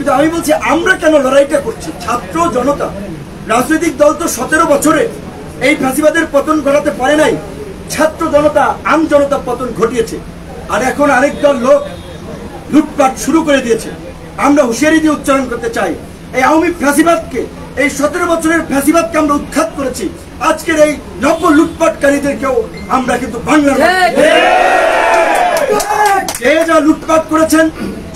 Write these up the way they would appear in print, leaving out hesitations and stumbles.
কিন্তু আমি বলছি আমরা কেন লড়াইটা করছি? ছাত্র জনতা, রাজনৈতিক দল তো 17 বছরে এই ফ্যাসিবাদের পতন ঘটাতে পারে নাই। ছাত্র জনতা, আম জনতা পতন ঘটিয়েছে। আর এখন আরেক দল লোক লুটপাট শুরু করে দিয়েছে। আমরা হুঁশিয়ারি দিয়ে উচ্চারণ করতে চাই, এই আওয়ামী ফ্যাসিবাদকে, এই 17 বছরের ফ্যাসিবাদকে আমরা উৎখাত করেছি। আজকের এই নব্য লুটপাটকারীদেরকেও আমরা কিন্তু বাংলার যে যা লুটপাট করেছেন,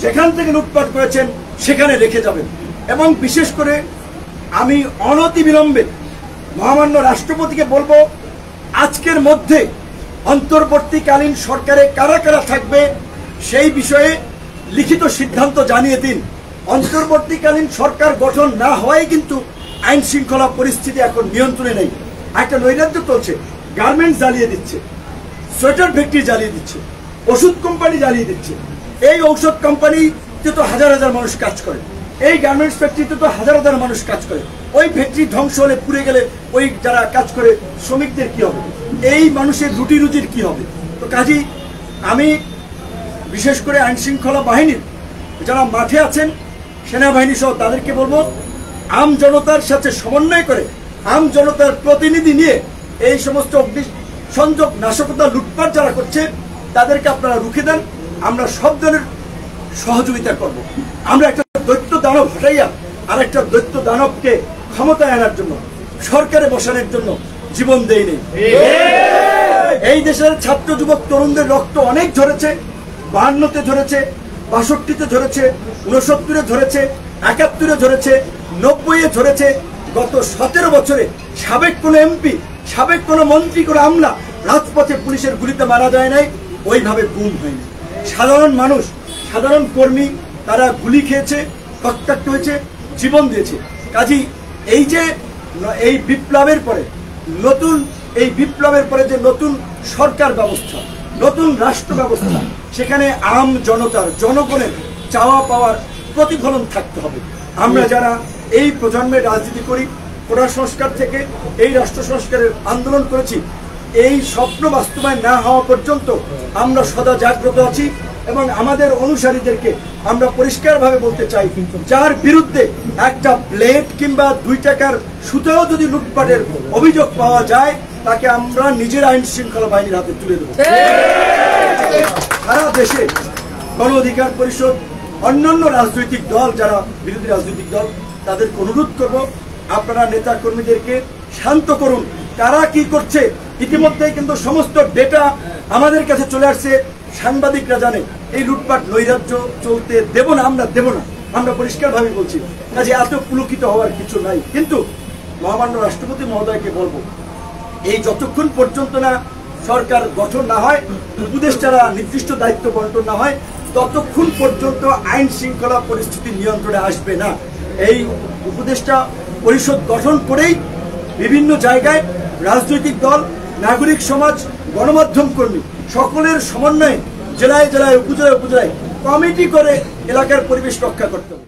যেখান থেকে লুটপাট করেছেন সেখানে রেখে যাবেন। এবং বিশেষ করে আমি অনতিবিলম্বে মহামান্য রাষ্ট্রপতিকে বলবো, আজকের মধ্যে অন্তর্বর্তীকালীন সরকারে কারা কারা থাকবে সেই বিষয়ে লিখিত সিদ্ধান্ত জানিয়ে দিন। অন্তর্বর্তীকালীন সরকার গঠন না হওয়ায় কিন্তু আইন শৃঙ্খলা পরিস্থিতি এখন নিয়ন্ত্রণে নেই। একটা নৈরাজ্য চলছে, গার্মেন্টস জ্বালিয়ে দিচ্ছে, সোয়েটার ফ্যাক্টরি জ্বালিয়ে দিচ্ছে, ওষুধ কোম্পানি জ্বালিয়ে দিচ্ছে। এই ঔষধ কোম্পানিতে তো হাজার হাজার মানুষ কাজ করে, এই গার্মেন্টস ফ্যাক্টরিতে তো হাজার হাজার মানুষ কাজ করে। ওই ফ্যাক্টরি ধ্বংস হলে, পুড়ে গেলে ওই যারা কাজ করে শ্রমিকদের কি হবে? এই মানুষের রুটি রুজির কি হবে? তো কাজী আমি বিশেষ করে আইন শৃঙ্খলা বাহিনীর যারা মাঠে আছেন, সেনাবাহিনী সহ তাদেরকে বলবো, আম জনতার সাথে সমন্বয় করে, আম জনতার প্রতিনিধি নিয়ে এই সমস্ত অগ্নিসংযোগ, নাশকতা, লুটপাট যারা করছে তাদেরকে আপনারা রুখে দেন। আমরা সব ধরনের সহযোগিতা করব। আমরা একটা দৈত্য দানব হটাইয়া আর একটা দৈত্য দানবকে ক্ষমতায় আনার জন্য, সরকারে বসানোর জন্য জীবন দেই নেই। এই দেশের ছাত্র যুবক তরুণদের রক্ত অনেক ঝরেছে, 52-তে ঝরেছে, 62-তে ঝরেছে, 69-এ ঝরেছে, 71-এ ঝরেছে, 90-এ ঝরেছে। গত 17 বছরে সাবেক কোন এমপি, সাবেক কোন মন্ত্রী, কোন আমলা রাজপথে পুলিশের গুলিতে মারা যায় নাই, ওইভাবে গুম হয়নি। সাধারণ মানুষ, সাধারণ কর্মী তারা গুলি খেয়েছে, রক্তাক্ত হয়েছে, জীবন দিয়েছে। কাজী এই যে এই বিপ্লবের পরে যে নতুন সরকার ব্যবস্থা, নতুন রাষ্ট্র ব্যবস্থা, সেখানে আম জনতার, জনগণের চাওয়া পাওয়ার প্রতিফলন থাকতে হবে। আমরা যারা এই প্রজন্মের রাজনীতি করি, কোটা সংস্কার থেকে এই রাষ্ট্র সংস্কারের আন্দোলন করেছি, এই স্বপ্ন বাস্তবায়ন না হওয়া পর্যন্ত আমরা সদা জাগ্রত আছি। এবং আমাদের অনুসারীদেরকে আমরা পরিষ্কারভাবে বলতে চাই, যার বিরুদ্ধে একটা প্লেট কিংবা 2 টাকার সুতেও যদি লুটপাটের অভিযোগ পাওয়া যায়, তাকে আমরা নিজের আইন শৃঙ্খলা বাহিনীর হাতে তুলে দেব। সারা দেশে গণ অধিকার পরিষদ, অন্যান্য রাজনৈতিক দল, যারা বিরোধী রাজনৈতিক দল, তাদেরকে অনুরোধ করব, আপনারা নেতা কর্মীদেরকে শান্ত করুন। কারা কি করছে ইতিমধ্যেই কিন্তু সমস্ত ডেটা আমাদের কাছে চলে আসছে, সাংবাদিকরা জানে। এই লুটপাট নৈরাজ্য চলতে দেব না, আমরা দেব না, আমরা পরিষ্কারভাবে বলছি। কাজে এত পুলকিত হওয়ার কিছু নাই। কিন্তু মহামান্য রাষ্ট্রপতি মহোদয়কে বলবো, এই যতক্ষণ পর্যন্ত না সরকার গঠন না হয়, উপদেষ্টারা নির্দিষ্ট দায়িত্ব বন্টন না হয়, ততক্ষণ পর্যন্ত আইন শৃঙ্খলা পরিস্থিতি নিয়ন্ত্রণে আসবে না। এই উপদেষ্টা পরিষদ গঠন করেই বিভিন্ন জায়গায় রাজনৈতিক দল, নাগরিক সমাজ, গণমাধ্যম কর্মী সকলের সমন্বয়ে জেলায় জেলায়, উপজেলায় উপজেলায় কমিটি করে এলাকার পরিবেশ রক্ষা করতে হবে।